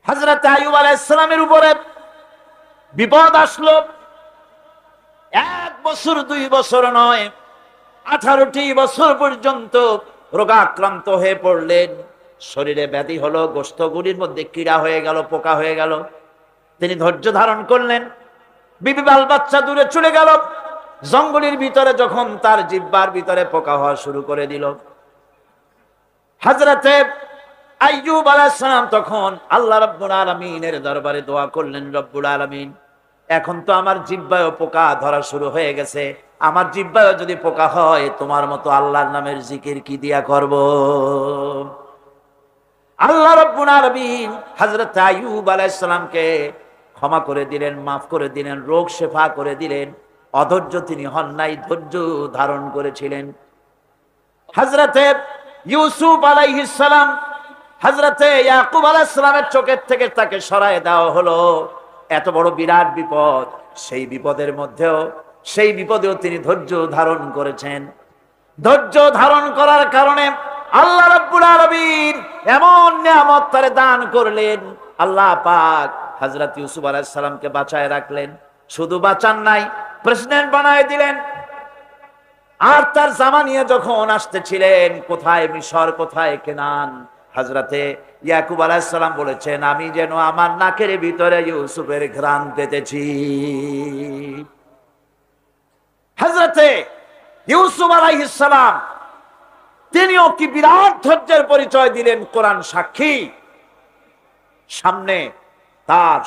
হযরত আইয়ুব আলাইহিস সালামের উপরে বিপদ আসলো। 1 বছর 2 বছর নয়, 18টি বছর পর্যন্ত রোগাক্রান্ত হয়ে পড়লেন। শরীরে ব্যাধি হলো, গোশতগুলির মধ্যে কীড়া হয়ে গেল, পোকা হয়ে গেল। তিনি ধৈর্য ধারণ করলেন। বিবি বাল বাচ্চা দূরে চলে গেল। জঙ্গলের ভিতরে যখন তার জিহ্বার ভিতরে পোকা হওয়া শুরু করে দিল, হযরতে আইয়ুব আলাইহিস সালাম তখন আল্লাহ রাব্বুল আলামিনের দরবারে দোয়া করলেন, রব্বুল আলামিন, এখন তো আমার জিহ্বায় পোকা ধরা শুরু হয়ে গেছে। আমার জিহ্বায় যদি পোকা হয়, তোমার মতো আল্লাহর নামের জিকির কি দিয়া করব? আল্লাহ রাব্বুল আলামিন হযরত আইয়ুব আলাইহিস সালামকে ক্ষমা করে দিলেন, মাফ করে দিলেন, রোগ শেফা করে দিলেন। অধৈর্য তিনি হন নাই, ধৈর্য ধারণ করেছিলেন। হযরতে ইউসুফ আলাইহিস সালাম, হযরতে ইয়াকুব আলাইহিস সালামের চোখের থেকে তাকে সরায় দেওয়া হলো। এত বড় বিরাট বিপদ, সেই বিপদেও তিনি ধৈর্য ধারণ করেছেন। ধৈর্য ধারণ করার কারণে আল্লাহ রাব্বুল আলামিন এমন নিয়ামত তারে দান করলেন। আল্লাহ পাক হযরত ইউসুফ আলাইহিস সালামকে বাঁচায় রাখলেন। শুধু বাঁচান নাই, প্রেসিডেন্ট বানায় দিলেন। আর তার জামা নিয়ে যখন আসতেছিলেন, কোথায় মিশর, কোথায় কেনান, হযরতে ইয়াকুব আলাইহিস সালাম বলেছেন, আমি যেন আমার নাকের ভিতরে ইউসুফের ঘ্রাণ পেতেছি। হযরতে ইউসুফ আলাইহিস সালাম তিনিও কি বিরাট ধৈর্যের পরিচয় দিলেন, কোরআন সাক্ষী। সামনে তার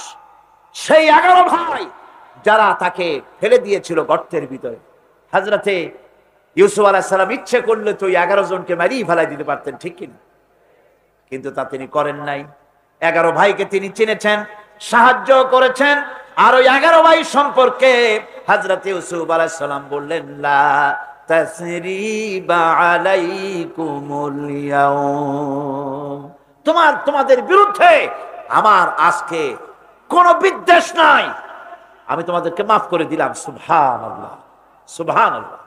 সেই 11 ভাই যারা তাকে ফেলে দিয়েছিল গর্তের ভিতরে। হযরতে ইউসুফ আলাইহিস সালাম ইচ্ছে করলে তো 11 জনকে মারিয়ে ফেলাই দিতে পারতেন, ঠিক কিনা? কিন্তু তা তিনি করেন নাই। 11 ভাইকে তিনি চিনেছেন, সাহায্য করেছেন। আর ওই 11 ভাই সম্পর্কে হযরত ইউসুফ আলাইহিস সালাম বললেন, লা তাসরিবা আলাইকুমুল ইয়াউম, তোমাদের বিরুদ্ধে আমার আজকে কোনো বিদ্বেষ নাই, আমি তোমাদেরকে মাফ করে দিলাম। সুবহানাল্লাহ, সুবহানাল্লাহ।